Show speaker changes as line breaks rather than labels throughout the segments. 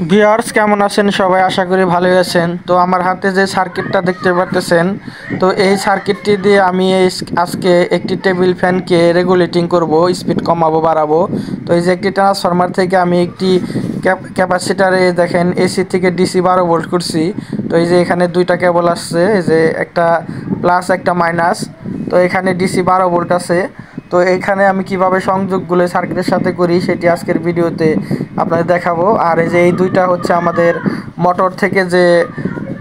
Viewers কেমন আছেন সবাই? আশা করি ভালোই আছেন। তো আমার হাতে যে সার্কিটটা দেখতে পারতেছেন, তো এই সার্কিটটি দিয়ে আমি আজকে একটি টেবিল ফ্যানকে রেগুলেটিং করব, স্পিড কমাবো বাড়াবো। তো এই যে একটি ট্রান্সফরমার থেকে আমি একটি ক্যাপাসিটারে দেখেন এসি থেকে ডিসি 12 ভোল্ট করছি। তো এই যে এখানে দুইটা কেবল আসছে, এই যে একটা প্লাস একটা মাইনাস। তো এখানে ডিসি 12 ভোল্ট আছে। তো এইখানে আমি কিভাবে সংযোগগুলো সার্কিটের সাথে করি সেটি আজকের ভিডিওতে আপনাদের দেখাবো। আর এই যে এই দুইটা হচ্ছে আমাদের মোটর থেকে যে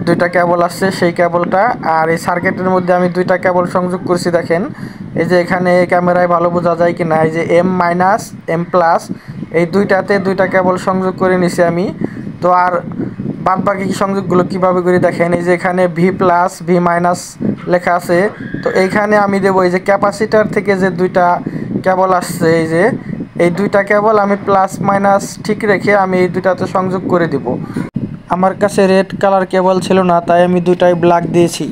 দুইটা কেবল আসছে সেই কেবলটা, আর এই সার্কিটের মধ্যে আমি দুইটা কেবল সংযোগ করছি দেখেন। এই যে এখানে ক্যামেরায় ভালো বোঝা যায় কি না, এই যে এম মাইনাস এম প্লাস এই দুইটাতে দুইটা কেবল সংযোগ করে নিছি আমি। তো আর বাদ বাকি সংযোগগুলো কীভাবে করি দেখেন, এই যে এখানে ভি প্লাস ভি মাইনাস লেখা আছে। তো এইখানে আমি দেবো এই যে ক্যাপাসিটার থেকে যে দুইটা কেবল আসছে, এই যে এই দুইটা কেবল আমি প্লাস মাইনাস ঠিক রেখে আমি এই দুইটাতে সংযোগ করে দিব। আমার কাছে রেড কালার কেবল ছিল না, তাই আমি দুইটাই ব্ল্যাক দিয়েছি।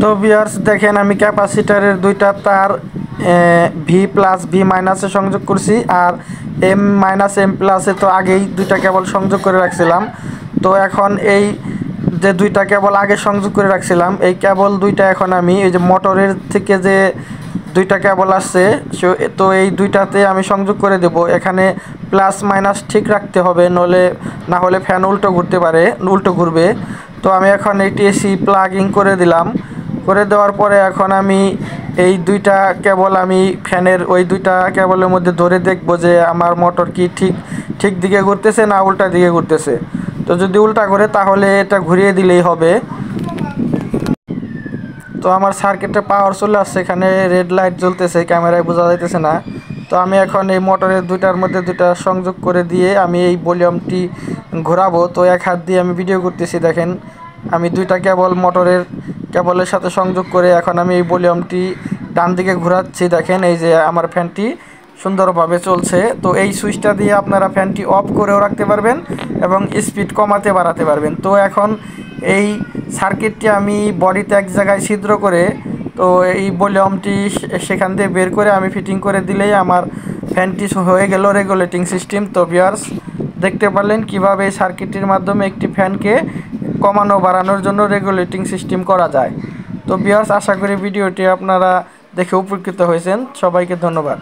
তো ভিউয়ার্স দেখেন আমি ক্যাপাসিটারের দুইটা তার ভি প্লাস ভি মাইনাসে সংযোগ করছি, আর এম মাইনাস এম প্লাসে তো আগেই দুইটা কেবল সংযোগ করে রাখছিলাম। তো এখন এই যে দুইটা কেবল আগে সংযোগ করে রাখছিলাম, এই কেবল দুইটা এখন আমি এই যে মোটরের থেকে যে দুইটা কেবল আসছে, তো এই দুইটাতে আমি সংযোগ করে দেব। এখানে প্লাস মাইনাস ঠিক রাখতে হবে, না হলে ফ্যান উল্টো ঘুরতে পারে, উল্টো ঘুরবে। তো আমি এখন এইটি এসি প্লাগিং করে দিলাম। করে দেওয়ার পরে এখন আমি এই দুইটা কেবল আমি ফ্যানের ওই দুইটা কেবলের মধ্যে ধরে দেখব যে আমার মোটর কি ঠিক দিকে ঘুরতেছে না উল্টা দিকে ঘুরতেছে। তো যদি উল্টা ঘুরে তাহলে এটা ঘুরিয়ে দিলেই হবে। তো আমার সার্কিটে পাওয়ার চলে আসছে, এখানে রেড লাইট জ্বলতেছে, ক্যামেরায় বোঝা যাইতেছে না। তো আমি এখন এই মোটরের দুইটার মধ্যে দুইটা সংযোগ করে দিয়ে আমি এই ভলিউমটি ঘোরাবো। তো এক হাত দিয়ে আমি ভিডিও করতেছি দেখেন, আমি দুইটা কেবল মোটরের কেবলের সাথে সংযোগ করে এখন আমি এই ভলিউমটি ডান দিকে ঘোরাচ্ছি দেখেন। এই যে আমার ফ্যানটি সুন্দরভাবে চলছে। তো এই সুইচটা দিয়ে আপনারা ফ্যানটি অফ করেও রাখতে পারবেন এবং স্পিড কমাতে বাড়াতে পারবেন। তো এখন এই সার্কিটটি আমি বডিতে এক জায়গায় ছিদ্র করে, তো এই ভলিউমটি সেখান দিয়ে বের করে আমি ফিটিং করে দিলেই আমার ফ্যানটি হয়ে গেল রেগুলেটিং সিস্টেম। তো ভিউয়ার্স দেখতে পারলেন কিভাবে এই সার্কিটটির মাধ্যমে একটি ফ্যানকে কমানো বাড়ানোর জন্য রেগুলেটিং সিস্টেম করা যায়। তো ভিউয়ার্স আশা করি ভিডিওটি আপনারা দেখে উপকৃত হয়েছেন। সবাইকে ধন্যবাদ।